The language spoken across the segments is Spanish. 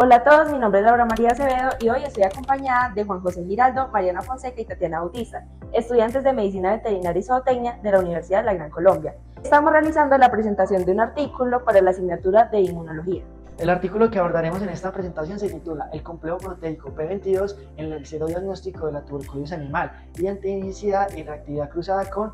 Hola a todos, mi nombre es Laura María Acevedo y hoy estoy acompañada de Juan José Giraldo, Mariana Fonseca y Tatiana Bautista, estudiantes de Medicina Veterinaria y Zootecnia de la Universidad de la Gran Colombia. Estamos realizando la presentación de un artículo para la asignatura de Inmunología. El artículo que abordaremos en esta presentación se titula El complejo proteico P22 en el serodiagnóstico de la tuberculosis animal y antigenicidad y reactividad cruzada con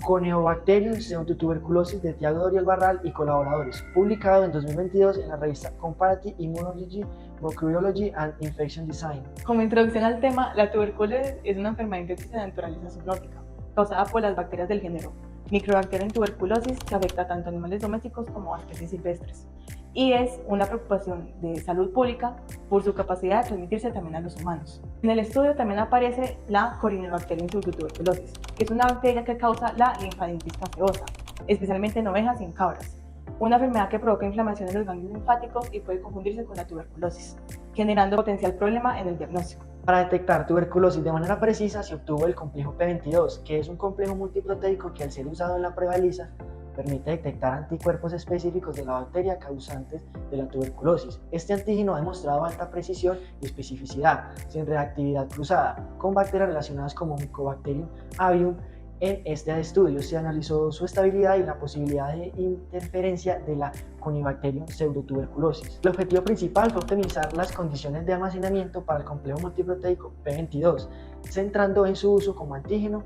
Corynebacterium pseudotuberculosis de Thiago Doriel Barral y colaboradores, publicado en 2022 en la revista Comparative Immunology, Microbiology and Infection Design. Como introducción al tema, la tuberculosis es una enfermedad infecciosa de naturaleza zoonótica, causada por las bacterias del género Microbacterium tuberculosis, que afecta tanto a animales domésticos como a especies silvestres. Y es una preocupación de salud pública por su capacidad de transmitirse también a los humanos. En el estudio también aparece la Corynebacterium pseudotuberculosis, que es una bacteria que causa la linfadenitis caseosa, especialmente en ovejas y en cabras, una enfermedad que provoca inflamación en los ganglios linfáticos y puede confundirse con la tuberculosis, generando potencial problema en el diagnóstico. Para detectar tuberculosis de manera precisa se obtuvo el complejo P22, que es un complejo multiproteico que al ser usado en la prueba ELISA permite detectar anticuerpos específicos de la bacteria causantes de la tuberculosis. Este antígeno ha demostrado alta precisión y especificidad, sin reactividad cruzada, con bacterias relacionadas como Mycobacterium avium. En este estudio se analizó su estabilidad y la posibilidad de interferencia de la Corynebacterium pseudotuberculosis. El objetivo principal fue optimizar las condiciones de almacenamiento para el complejo multiproteico P22, centrando en su uso como antígeno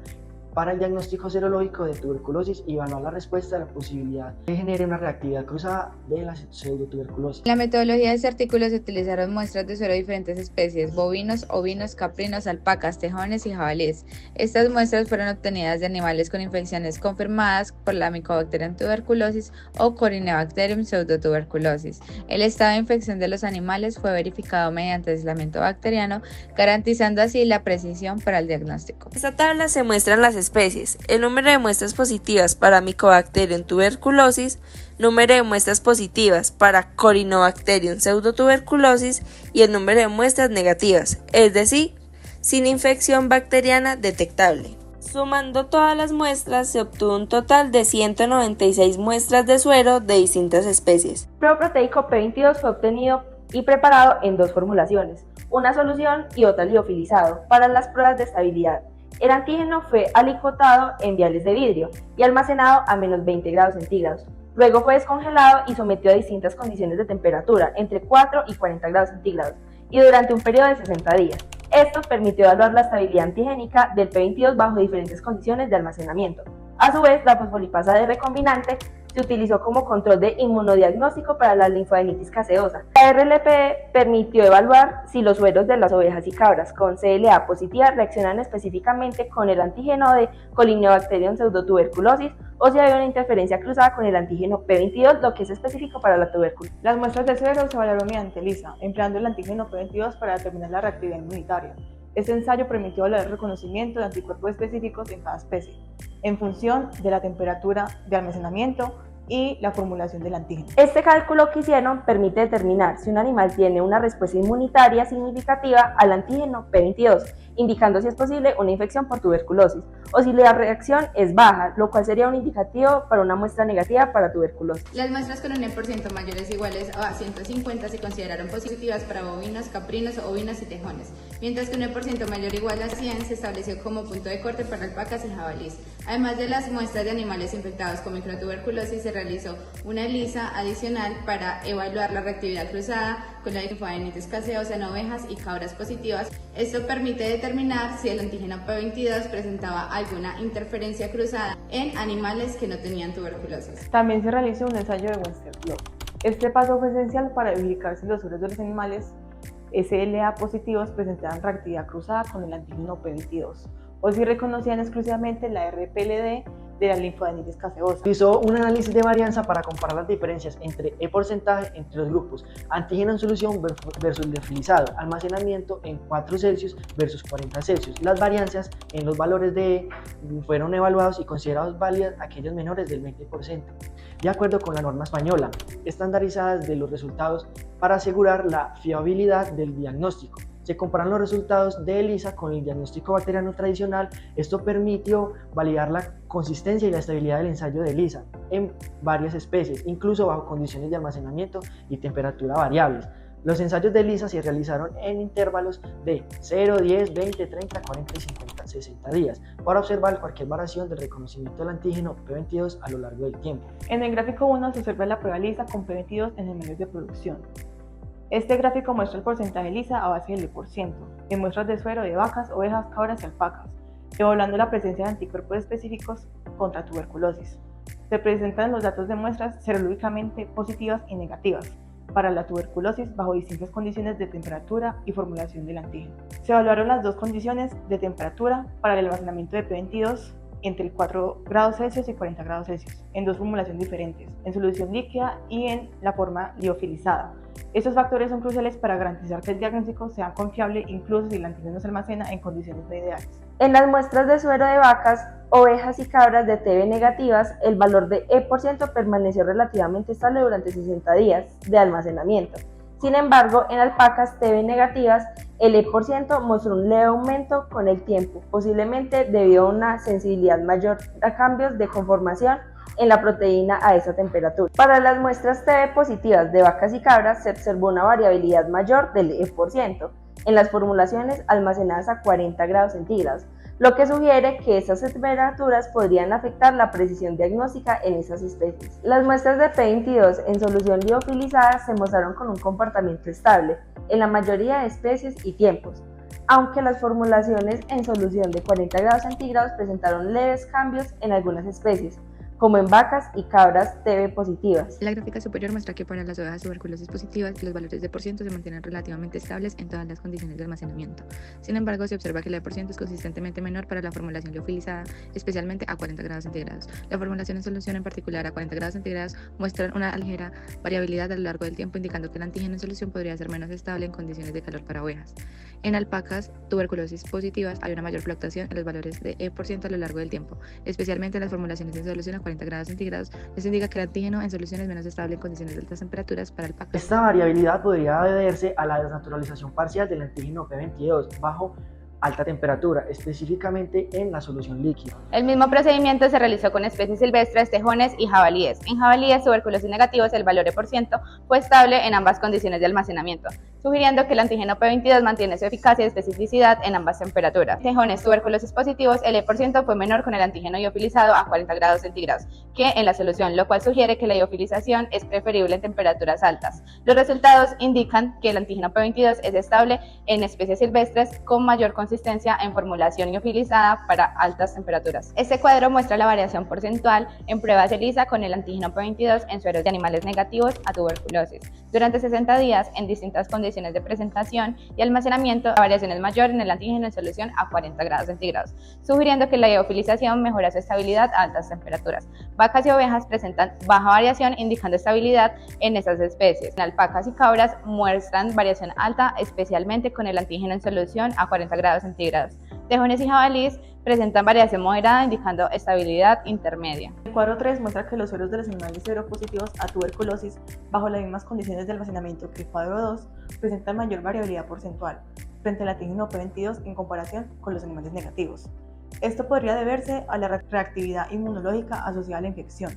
para el diagnóstico serológico de tuberculosis y evaluar la respuesta a la posibilidad de genere una reactividad cruzada de la pseudotuberculosis. En la metodología de este artículo se utilizaron muestras de suero de diferentes especies: bovinos, ovinos, caprinos, alpacas, tejones y jabalíes. Estas muestras fueron obtenidas de animales con infecciones confirmadas por la Mycobacterium tuberculosis o Corynebacterium pseudotuberculosis. El estado de infección de los animales fue verificado mediante aislamiento bacteriano, garantizando así la precisión para el diagnóstico. En esta tabla se muestran las especies, el número de muestras positivas para Mycobacterium tuberculosis, número de muestras positivas para Corynebacterium pseudotuberculosis y el número de muestras negativas, es decir, sin infección bacteriana detectable. Sumando todas las muestras se obtuvo un total de 196 muestras de suero de distintas especies. El complejo proteico P22 fue obtenido y preparado en dos formulaciones, una solución y otra liofilizado, para las pruebas de estabilidad. El antígeno fue alicotado en viales de vidrio y almacenado a menos 20 grados centígrados. Luego fue descongelado y sometido a distintas condiciones de temperatura, entre 4 y 40 grados centígrados, y durante un periodo de 60 días. Esto permitió evaluar la estabilidad antigénica del P22 bajo diferentes condiciones de almacenamiento. A su vez, la fosfolipasa de recombinante se utilizó como control de inmunodiagnóstico para la linfadenitis caseosa. La RLP permitió evaluar si los sueros de las ovejas y cabras con CLA positiva reaccionan específicamente con el antígeno de Corynebacterium pseudotuberculosis o si hay una interferencia cruzada con el antígeno P22, lo que es específico para la tuberculosis. Las muestras de suero se evaluaron mediante ELISA, empleando el antígeno P22 para determinar la reactividad inmunitaria. Este ensayo permitió evaluar el reconocimiento de anticuerpos específicos en cada especie, en función de la temperatura de almacenamiento y la formulación del antígeno. Este cálculo que hicieron permite determinar si un animal tiene una respuesta inmunitaria significativa al antígeno P22, indicando si es posible una infección por tuberculosis, o si la reacción es baja, lo cual sería un indicativo para una muestra negativa para tuberculosis. Las muestras con un E% mayores o iguales a 150 se consideraron positivas para bovinos, caprinos, ovinos y tejones, mientras que un E% mayor o igual a 100 se estableció como punto de corte para alpacas y jabalíes. Además de las muestras de animales infectados con microtuberculosis, se realizó una ELISA adicional para evaluar la reactividad cruzada con la linfadenitis caseosa en ovejas y cabras positivas. Esto permite determinar si el antígeno P22 presentaba alguna interferencia cruzada en animales que no tenían tuberculosis. También se realizó un ensayo de Western blot. Este paso fue esencial para verificar si los sueros de los animales SLA positivos presentaban reactividad cruzada con el antígeno P22 o si reconocían exclusivamente la RPLD de la linfadenitis caseosa. Hizo un análisis de varianza para comparar las diferencias entre porcentaje entre los grupos, antígeno en solución versus liofilizado, almacenamiento en 4 Celsius versus 40 Celsius. Las varianzas en los valores de E fueron evaluados y considerados válidas aquellos menores del 20%, de acuerdo con la norma española, estandarizadas de los resultados para asegurar la fiabilidad del diagnóstico. Se comparan los resultados de ELISA con el diagnóstico bacteriano tradicional. Esto permitió validar la consistencia y la estabilidad del ensayo de ELISA en varias especies, incluso bajo condiciones de almacenamiento y temperatura variables. Los ensayos de ELISA se realizaron en intervalos de 0, 10, 20, 30, 40 y 50, 60 días para observar cualquier variación del reconocimiento del antígeno P22 a lo largo del tiempo. En el gráfico 1 se observa la prueba ELISA con P22 en el medio de producción. Este gráfico muestra el porcentaje ELISA a base del E%, en muestras de suero de vacas, ovejas, cabras y alpacas, evaluando la presencia de anticuerpos específicos contra tuberculosis. Se presentan los datos de muestras serológicamente positivas y negativas para la tuberculosis bajo distintas condiciones de temperatura y formulación del antígeno. Se evaluaron las dos condiciones de temperatura para el almacenamiento de P22 entre 4 grados Celsius y 40 grados Celsius, en dos formulaciones diferentes, en solución líquida y en la forma liofilizada. Estos factores son cruciales para garantizar que el diagnóstico sea confiable incluso si el antígeno se almacena en condiciones no ideales. En las muestras de suero de vacas, ovejas y cabras de TB negativas, el valor de E% permaneció relativamente estable durante 60 días de almacenamiento. Sin embargo, en alpacas TB negativas, el E% mostró un leve aumento con el tiempo, posiblemente debido a una sensibilidad mayor a cambios de conformación en la proteína a esa temperatura. Para las muestras TB positivas de vacas y cabras se observó una variabilidad mayor del E% en las formulaciones almacenadas a 40 grados centígrados, lo que sugiere que esas temperaturas podrían afectar la precisión diagnóstica en esas especies. Las muestras de P22 en solución liofilizada se mostraron con un comportamiento estable en la mayoría de especies y tiempos, aunque las formulaciones en solución de 40 grados centígrados presentaron leves cambios en algunas especies, como en vacas y cabras TB positivas. La gráfica superior muestra que para las ovejas tuberculosis positivas, los valores de E% se mantienen relativamente estables en todas las condiciones de almacenamiento. Sin embargo, se observa que el E% es consistentemente menor para la formulación liofilizada, especialmente a 40 grados centígrados. La formulación en solución, en particular a 40 grados centígrados, muestra una ligera variabilidad a lo largo del tiempo, indicando que el antígeno en solución podría ser menos estable en condiciones de calor para ovejas. En alpacas tuberculosis positivas hay una mayor fluctuación en los valores de E% a lo largo del tiempo, especialmente en las formulaciones en solución a 40 grados centígrados. Esto indica que el antígeno en solución es menos estable en condiciones de altas temperaturas para alpacas. Esta variabilidad podría deberse a la desnaturalización parcial del antígeno P22 bajo alta temperatura, específicamente en la solución líquida. El mismo procedimiento se realizó con especies silvestres, tejones y jabalíes. En jabalíes tuberculosis negativos el valor E% fue estable en ambas condiciones de almacenamiento, sugiriendo que el antígeno P22 mantiene su eficacia y especificidad en ambas temperaturas. Tejones tuberculosis positivos el E% fue menor con el antígeno liofilizado a 40 grados centígrados que en la solución, lo cual sugiere que la liofilización es preferible en temperaturas altas. Los resultados indican que el antígeno P22 es estable en especies silvestres con mayor consistencia en formulación liofilizada para altas temperaturas. Este cuadro muestra la variación porcentual en pruebas ELISA con el antígeno P22 en sueros de animales negativos a tuberculosis. Durante 60 días, en distintas condiciones de presentación y almacenamiento, la variación es mayor en el antígeno en solución a 40 grados centígrados, sugiriendo que la liofilización mejora su estabilidad a altas temperaturas. Vacas y ovejas presentan baja variación, indicando estabilidad en estas especies. En alpacas y cabras muestran variación alta, especialmente con el antígeno en solución a 40 grados centígrados. Tejones y jabalíes presentan variación moderada, indicando estabilidad intermedia. El cuadro 3 muestra que los sueros de los animales seropositivos a tuberculosis, bajo las mismas condiciones de almacenamiento que el cuadro 2, presentan mayor variabilidad porcentual frente al antígeno P22 en comparación con los animales negativos. Esto podría deberse a la reactividad inmunológica asociada a la infección.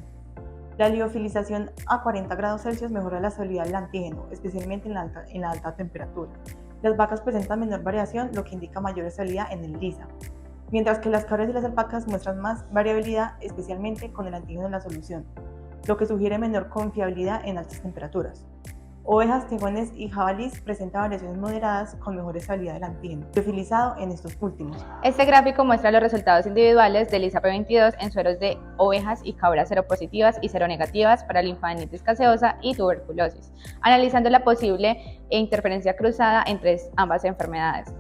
La liofilización a 40 grados Celsius mejora la estabilidad del antígeno, especialmente en la alta temperatura. Las vacas presentan menor variación, lo que indica mayor estabilidad en el ELISA, mientras que las cabras y las alpacas muestran más variabilidad, especialmente con el antígeno en la solución, lo que sugiere menor confiabilidad en altas temperaturas. Ovejas, tejones y jabalíes presentan variaciones moderadas con mejor estabilidad del antígeno, liofilizado en estos últimos. Este gráfico muestra los resultados individuales del ELISA P22 en sueros de ovejas y cabras seropositivas y seronegativas para linfadenitis gaseosa y tuberculosis, analizando la posible interferencia cruzada entre ambas enfermedades.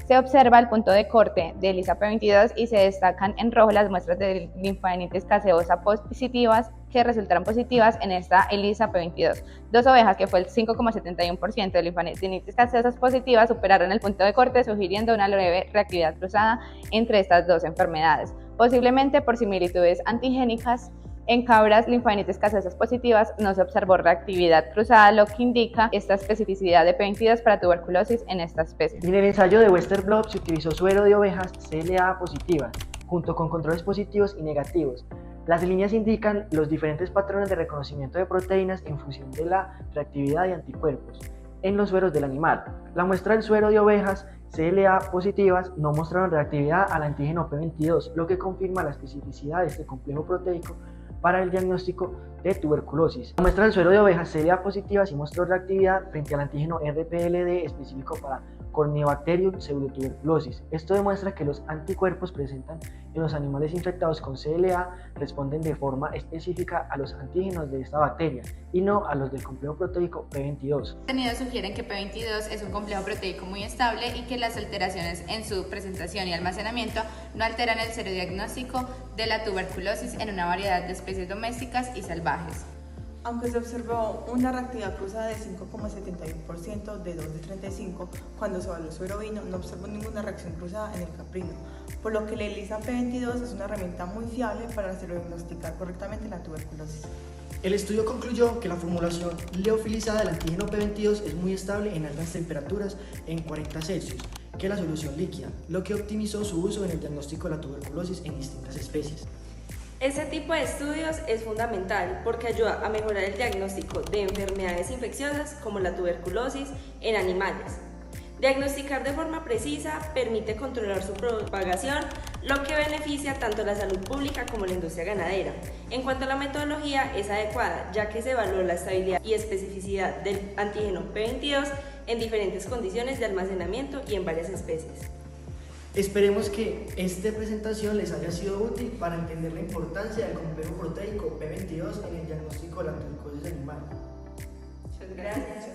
Se observa el punto de corte de ELISA P22 y se destacan en rojo las muestras de linfadenitis gaseosa positivas que resultaron positivas en esta ELISA P22. Dos ovejas, que fue el 5,71% de linfadenitis gaseosas positivas, superaron el punto de corte, sugiriendo una leve reactividad cruzada entre estas dos enfermedades, posiblemente por similitudes antigénicas. En cabras linfadenitis gaseosas positivas no se observó reactividad cruzada, lo que indica esta especificidad de P22 para tuberculosis en esta especie. En el ensayo de Western Blot se utilizó suero de ovejas CLA positivas, junto con controles positivos y negativos. Las líneas indican los diferentes patrones de reconocimiento de proteínas en función de la reactividad de anticuerpos. en los sueros del animal. La muestra del suero de ovejas CLA positivas no mostraron reactividad al antígeno P22, lo que confirma la especificidad de este complejo proteico para el diagnóstico de tuberculosis. La muestra del suero de ovejas CLA positivas sí mostró reactividad frente al antígeno RPLD específico para Corynebacterium pseudotuberculosis. Esto demuestra que los anticuerpos presentes en los animales infectados con CLA responden de forma específica a los antígenos de esta bacteria y no a los del complejo proteico P22. Los contenidos sugieren que P22 es un complejo proteico muy estable y que las alteraciones en su presentación y almacenamiento no alteran el serodiagnóstico de la tuberculosis en una variedad de especies domésticas y salvajes. Aunque se observó una reactividad cruzada de 5,71% de 2 de 35, cuando se evaluó suero ovino no observó ninguna reacción cruzada en el caprino, por lo que la ELISA P22 es una herramienta muy fiable para diagnosticar correctamente la tuberculosis. El estudio concluyó que la formulación liofilizada del antígeno P22 es muy estable en altas temperaturas en 40 Celsius que la solución líquida, lo que optimizó su uso en el diagnóstico de la tuberculosis en distintas especies. Este tipo de estudios es fundamental porque ayuda a mejorar el diagnóstico de enfermedades infecciosas como la tuberculosis en animales. Diagnosticar de forma precisa permite controlar su propagación, lo que beneficia tanto la salud pública como la industria ganadera. En cuanto a la metodología, es adecuada, ya que se evaluó la estabilidad y especificidad del antígeno P22 en diferentes condiciones de almacenamiento y en varias especies. Esperemos que esta presentación les haya sido útil para entender la importancia del complejo proteico P22 en el diagnóstico de la tuberculosis animal. Muchas gracias.